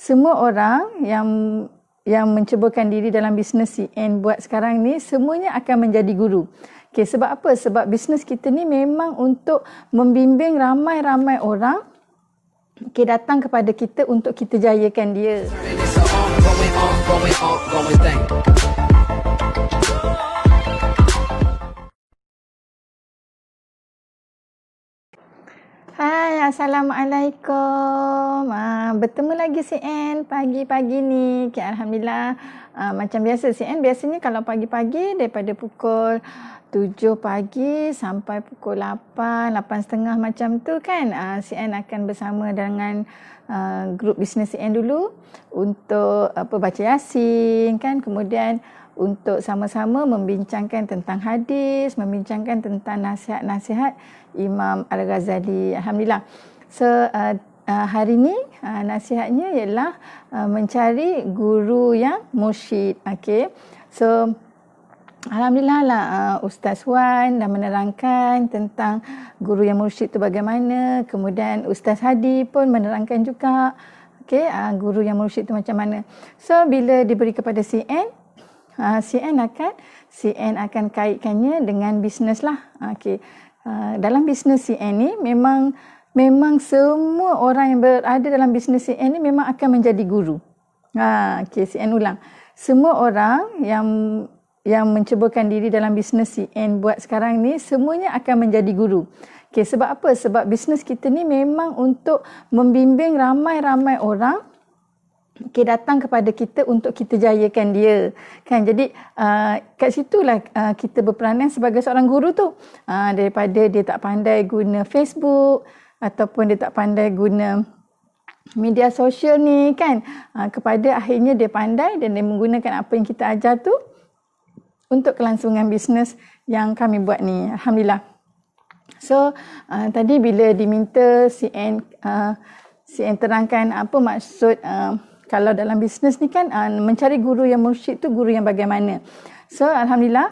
semua orang yang mencubakan diri dalam bisnes CN buat sekarang ni semuanya akan menjadi guru. Okey, sebab apa? Sebab bisnes kita ni memang untuk membimbing ramai-ramai orang datang kepada kita untuk kita jayakan dia. Hai, Assalamualaikum. Bertemu lagi CN pagi-pagi ni. Okay, Alhamdulillah. Macam biasa CN biasanya kalau pagi-pagi daripada pukul 7 pagi sampai pukul 8, 8.30 macam tu kan. CN akan bersama dengan grup bisnes CN dulu untuk baca Yasin kan. Kemudian untuk sama-sama membincangkan tentang hadis, membincangkan tentang nasihat-nasihat Imam Al-Ghazali. Alhamdulillah. So, hari ni nasihatnya ialah mencari guru yang mursyid. Okay. So, Alhamdulillah lah Ustaz Wan dah menerangkan tentang guru yang mursyid tu bagaimana. Kemudian Ustaz Hadi pun menerangkan juga guru yang mursyid tu macam mana. So, bila diberi kepada CN, CN akan kaitkannya dengan bisnes lah. Dalam bisnes CN ni memang semua orang yang berada dalam bisnes CN ni memang akan menjadi guru. CN ulang. Semua orang yang mencubakan diri dalam bisnes CN buat sekarang ni semuanya akan menjadi guru. Sebab apa? Sebab bisnes kita ni memang untuk membimbing ramai-ramai orang datang kepada kita untuk kita jayakan dia kan. Jadi kat situlah kita berperanan sebagai seorang guru tu. Daripada dia tak pandai guna Facebook ataupun dia tak pandai guna media sosial ni kan, kepada akhirnya dia pandai dan dia menggunakan apa yang kita ajar tu untuk kelangsungan bisnes yang kami buat ni. Alhamdulillah. So tadi bila diminta CN terangkan apa maksud kalau dalam bisnes ni kan mencari guru yang mursyid tu guru yang bagaimana. So Alhamdulillah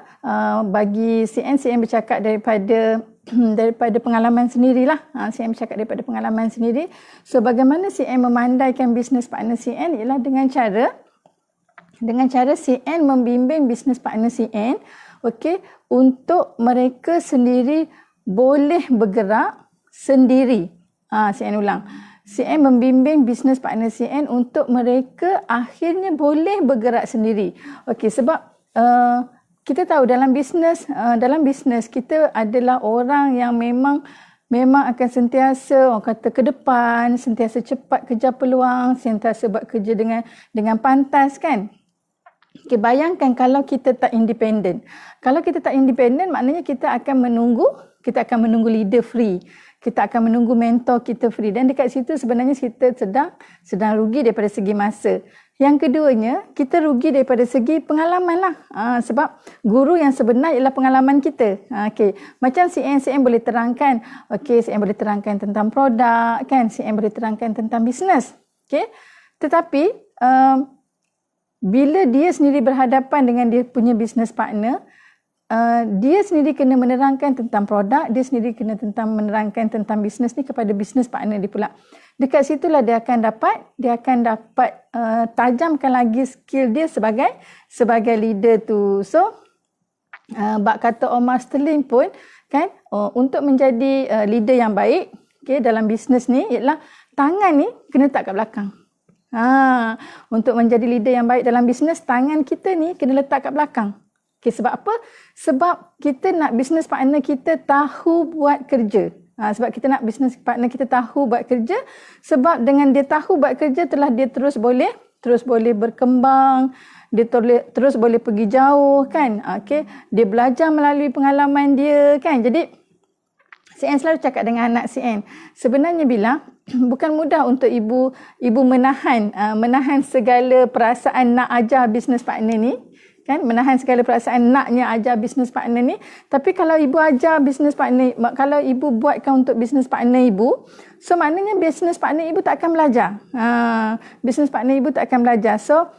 bagi CN bercakap daripada pengalaman sendirilah. CN bercakap daripada pengalaman sendiri. So bagaimana CN memandaikan bisnes partner CN ialah dengan cara CN membimbing bisnes partner CN untuk mereka sendiri boleh bergerak sendiri. CN ulang. CN membimbing bisnes partner CN untuk mereka akhirnya boleh bergerak sendiri. Sebab kita tahu dalam bisnes kita adalah orang yang memang akan sentiasa orang kata ke depan, sentiasa cepat kejar peluang, sentiasa buat kerja dengan pantas kan. Bayangkan kalau kita tak independen. Kalau kita tak independen maknanya kita akan menunggu leader free. Kita akan menunggu mentor kita free. Dan dekat situ sebenarnya kita sedang rugi daripada segi masa. Yang keduanya, kita rugi daripada segi pengalaman lah. Sebab guru yang sebenar ialah pengalaman kita. Macam CN boleh terangkan. CN boleh terangkan tentang produk kan. CN boleh terangkan tentang bisnes. Tetapi, bila dia sendiri berhadapan dengan dia punya bisnes partner, dia sendiri kena menerangkan tentang produk, dia sendiri kena menerangkan tentang bisnes ni kepada bisnes partner dia pula. Dekat situlah dia akan dapat tajamkan lagi skill dia sebagai leader tu. So bak kata Omar Sterling pun kan, untuk menjadi leader yang baik dalam bisnes ni ialah tangan ni kena letak kat belakang. Untuk menjadi leader yang baik dalam bisnes, tangan kita ni kena letak kat belakang. Sebab apa? Sebab kita nak bisnes partner kita tahu buat kerja. Sebab kita nak bisnes partner kita tahu buat kerja. Sebab dengan dia tahu buat kerja, telah dia terus boleh berkembang. Dia terus boleh pergi jauh kan. Dia belajar melalui pengalaman dia kan. Jadi CN selalu cakap dengan anak CN. Sebenarnya bilang bukan mudah untuk ibu menahan segala perasaan nak ajar bisnes partner ni. Kan, menahan segala perasaan naknya ajar bisnes partner ni. Tapi kalau ibu ajar bisnes partner, kalau ibu buatkan untuk bisnes partner ibu, so maknanya bisnes partner ibu tak akan belajar. Bisnes partner ibu tak akan belajar. So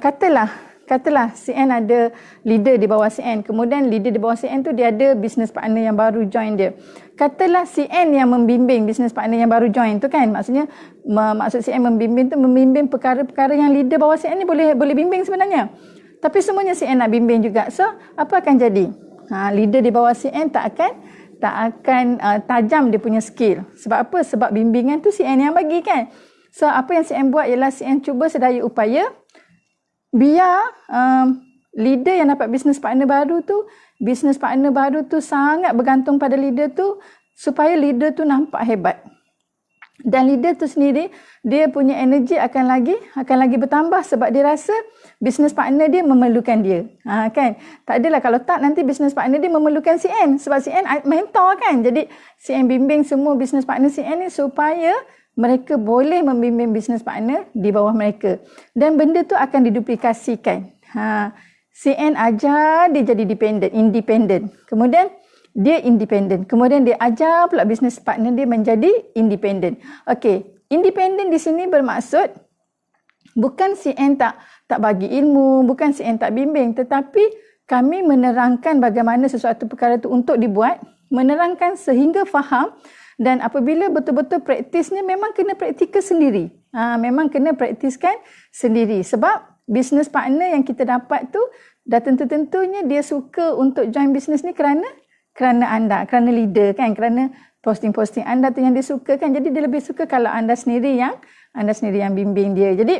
katalah katalah CN ada leader di bawah CN, kemudian leader di bawah CN tu dia ada business partner yang baru join dia. Katalah CN yang membimbing business partner yang baru join tu kan, maksudnya maksud CN membimbing tu membimbing perkara-perkara yang leader bawah CN ni boleh bimbing sebenarnya. Tapi semuanya CN nak bimbing juga. So apa akan jadi? Leader di bawah CN tak akan tajam dia punya skill. Sebab apa? Sebab bimbingan tu CN yang bagi kan. So apa yang CN buat ialah CN cuba sedaya upaya biar leader yang dapat business partner baru tu sangat bergantung pada leader tu supaya leader tu nampak hebat. Dan leader tu sendiri dia punya energi akan lagi bertambah sebab dia rasa business partner dia memerlukan dia. Kan? Tak adalah kalau tak nanti business partner dia memerlukan CN sebab CN mentor kan. Jadi CN bimbing semua business partner CN ni supaya mereka boleh membimbing business partner di bawah mereka. Dan benda tu akan diduplikasikan. CN ajar dia jadi independent. Kemudian dia independent. Kemudian dia ajar pula business partner dia menjadi independent. Okey, independent di sini bermaksud bukan CN tak bagi ilmu, bukan CN tak bimbing, tetapi kami menerangkan bagaimana sesuatu perkara tu untuk dibuat, menerangkan sehingga faham. Dan apabila betul-betul praktisnya memang kena praktikal sendiri. Memang kena praktiskan sendiri. Sebab business partner yang kita dapat tu dah tentu-tentunya dia suka untuk join business ni kerana anda, kerana leader kan, kerana posting-posting anda tu yang dia suka kan. Jadi dia lebih suka kalau anda sendiri yang bimbing dia. Jadi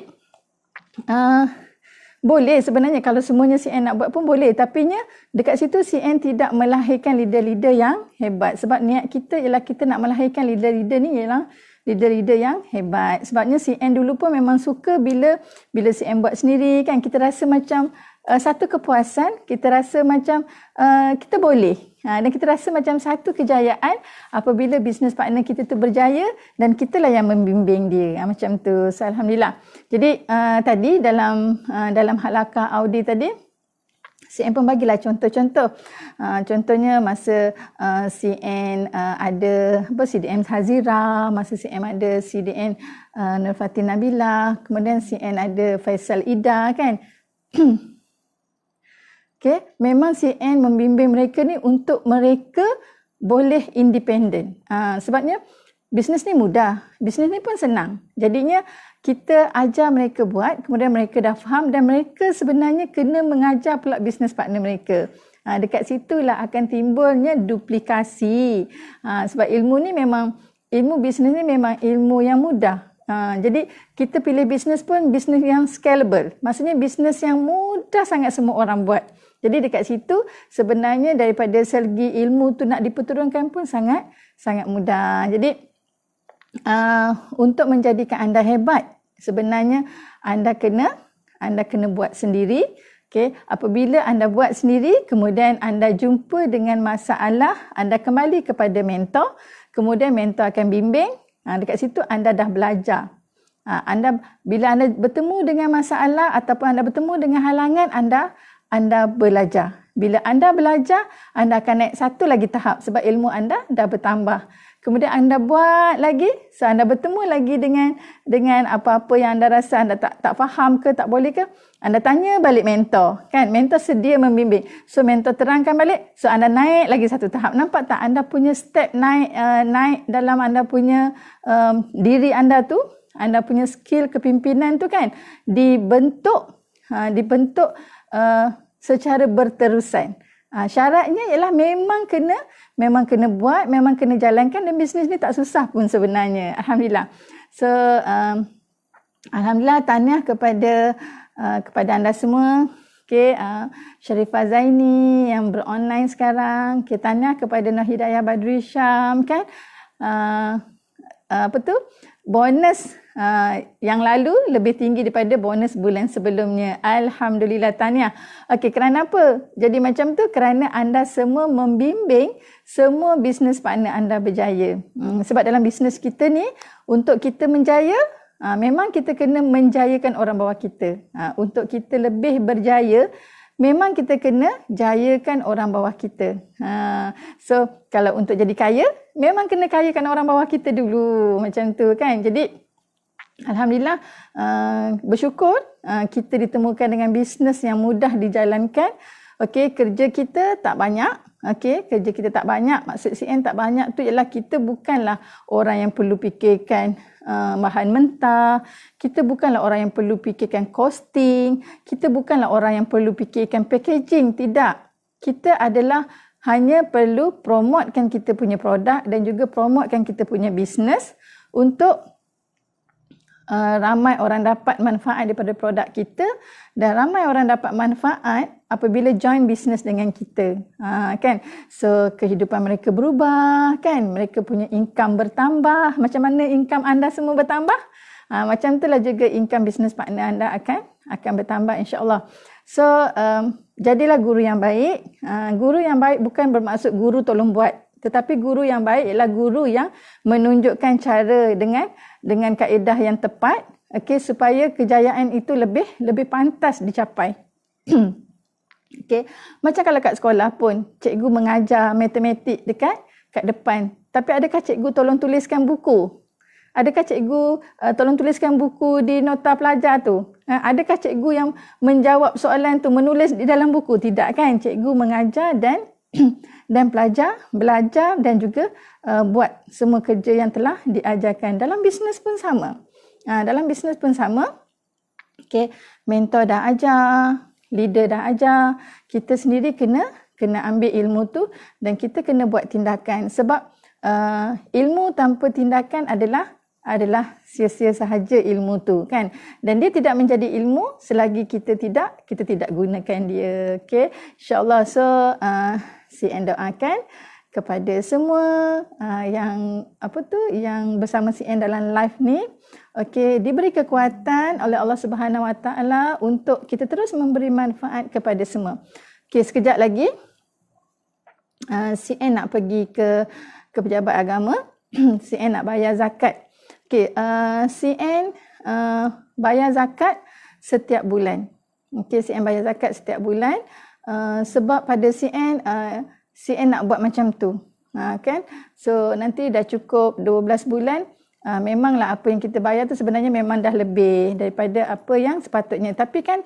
boleh sebenarnya kalau semuanya CN nak buat pun boleh. Tapi dekat situ CN tidak melahirkan leader-leader yang hebat. Sebab niat kita ialah kita nak melahirkan leader-leader ni ialah leader-leader yang hebat. Sebabnya CN dulu pun memang suka bila CN buat sendiri kan. Kita rasa macam satu kepuasan, kita rasa macam kita boleh. Dan kita rasa macam satu kejayaan apabila business partner kita tu berjaya dan kitalah yang membimbing dia. Macam tu. So, Alhamdulillah. Jadi tadi dalam halaqah Audi tadi CN pun bagilah contoh-contoh. Contohnya masa CN ada CDM Hazira, masa CN ada CDN Nur Fatin Nabila, kemudian CN ada Faisal Ida kan. Okay, memang CN membimbing mereka ni untuk mereka boleh independen. Sebabnya bisnes ni mudah, bisnes ni pun senang. Jadinya kita ajar mereka buat, kemudian mereka dah faham dan mereka sebenarnya kena mengajar pula bisnes partner mereka. Dekat situlah akan timbulnya duplikasi. Sebab ilmu bisnes ni memang ilmu yang mudah. Jadi kita pilih bisnes pun bisnes yang scalable. Maksudnya bisnes yang mudah sangat semua orang buat. Jadi dekat situ sebenarnya daripada segi ilmu tu nak diperturunkan pun sangat mudah. Jadi untuk menjadikan anda hebat, sebenarnya anda kena buat sendiri. Okay. Apabila anda buat sendiri, kemudian anda jumpa dengan masalah, anda kembali kepada mentor, kemudian mentor akan bimbing. Dekat situ anda dah belajar. Bila anda bertemu dengan masalah ataupun anda bertemu dengan halangan, anda belajar. Bila anda belajar, anda akan naik satu lagi tahap sebab ilmu anda dah bertambah. Kemudian anda buat lagi, so anda bertemu lagi dengan apa-apa yang anda rasa anda tak faham ke, tak boleh ke, anda tanya balik mentor, kan? Mentor sedia membimbing. So mentor terangkan balik, so anda naik lagi satu tahap. Nampak tak anda punya step naik dalam anda punya diri anda tu, anda punya skill kepimpinan tu kan dibentuk secara berterusan. Syaratnya ialah memang kena buat, memang kena jalankan dan bisnes ni tak susah pun sebenarnya. Alhamdulillah. So alhamdulillah tahniah kepada anda semua. Okay, Sharifah Zaini yang beronline sekarang. Okay, tahniah kepada Nur Hidayah Badri Syam kan. Bonus yang lalu lebih tinggi daripada bonus bulan sebelumnya. Alhamdulillah, tahniah. Okey, kerana apa? Jadi macam tu kerana anda semua membimbing semua business partner anda berjaya. Sebab dalam bisnes kita ni, untuk kita menjaya, memang kita kena menjayakan orang bawah kita. Untuk kita lebih berjaya, memang kita kena jayakan orang bawah kita. So, kalau untuk jadi kaya, memang kena kayakan orang bawah kita dulu. Macam tu kan. Jadi, Alhamdulillah, bersyukur kita ditemukan dengan bisnes yang mudah dijalankan. Okey, kerja kita tak banyak. Okey, kerja kita tak banyak. Maksud CN tak banyak tu ialah kita bukanlah orang yang perlu fikirkan bahan mentah. Kita bukanlah orang yang perlu fikirkan costing. Kita bukanlah orang yang perlu fikirkan packaging. Tidak. Kita adalah hanya perlu promotekan kita punya produk dan juga promotekan kita punya bisnes untuk ramai orang dapat manfaat daripada produk kita dan ramai orang dapat manfaat apabila join bisnes dengan kita. Kan? So kehidupan mereka berubah, kan? Mereka punya income bertambah. Macam mana income anda semua bertambah? Macam itulah juga income bisnes partner anda akan bertambah, insya-Allah. So jadilah guru yang baik. Guru yang baik bukan bermaksud guru tolong buat, tetapi guru yang baik ialah guru yang menunjukkan cara dengan kaedah yang tepat, okey, supaya kejayaan itu lebih pantas dicapai. Okey, macam kalau kat sekolah pun cikgu mengajar matematik dekat depan, tapi adakah cikgu tolong tuliskan buku? Adakah cikgu tolong tuliskan buku di nota pelajar tu? Adakah cikgu yang menjawab soalan tu menulis di dalam buku? Tidak, kan? Cikgu mengajar dan pelajar belajar dan juga buat semua kerja yang telah diajarkan. Dalam bisnes pun sama. Dalam bisnes pun sama. Okay, mentor dah ajar, leader dah ajar. Kita sendiri kena ambil ilmu tu dan kita kena buat tindakan. Sebab ilmu tanpa tindakan adalah sia-sia sahaja ilmu tu, kan? Dan dia tidak menjadi ilmu selagi kita tidak gunakan dia. Okey, insya-Allah. So CN doakan kepada semua yang yang bersama CN dalam live ni, okey, diberi kekuatan oleh Allah Subhanahu Wa Taala untuk kita terus memberi manfaat kepada semua. Okey, sekejap lagi CN nak pergi ke pejabat agama. CN nak bayar zakat. Okey, CN bayar zakat setiap bulan. Okey, CN bayar zakat setiap bulan sebab pada CN nak buat macam tu. Kan? So nanti dah cukup 12 bulan, memanglah apa yang kita bayar tu sebenarnya memang dah lebih daripada apa yang sepatutnya. Tapi kan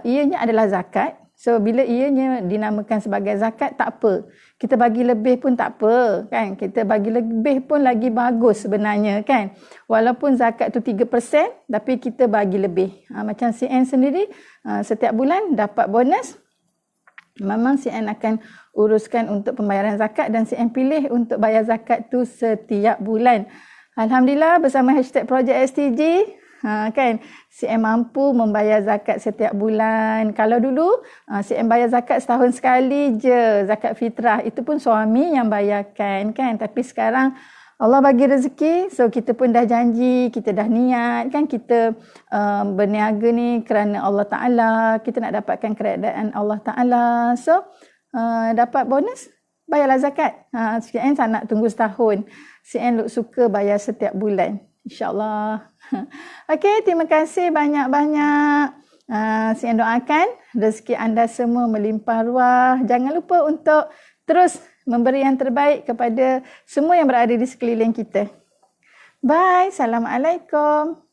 ianya adalah zakat. So bila ianya dinamakan sebagai zakat, tak apa. Kita bagi lebih pun tak apa, kan? Kita bagi lebih pun lagi bagus sebenarnya, kan? Walaupun zakat tu 3%, tapi kita bagi lebih. Macam CN sendiri, setiap bulan dapat bonus. Memang CN akan uruskan untuk pembayaran zakat dan CN pilih untuk bayar zakat tu setiap bulan. Alhamdulillah, bersama hashtag Projek STG, kan, CN mampu membayar zakat setiap bulan. Kalau dulu CN bayar zakat setahun sekali je, zakat fitrah, itu pun suami yang bayarkan, kan. Tapi sekarang Allah bagi rezeki, so kita pun dah janji, kita dah niat, kan, kita berniaga ni kerana Allah Ta'ala, kita nak dapatkan keredaan Allah Ta'ala. So dapat bonus, bayarlah zakat. CN tak nak tunggu setahun, CN suka bayar setiap bulan, insyaAllah. Okey, terima kasih banyak-banyak. CN doakan rezeki anda semua melimpah ruah. Jangan lupa untuk terus memberi yang terbaik kepada semua yang berada di sekeliling kita. Bye. Assalamualaikum.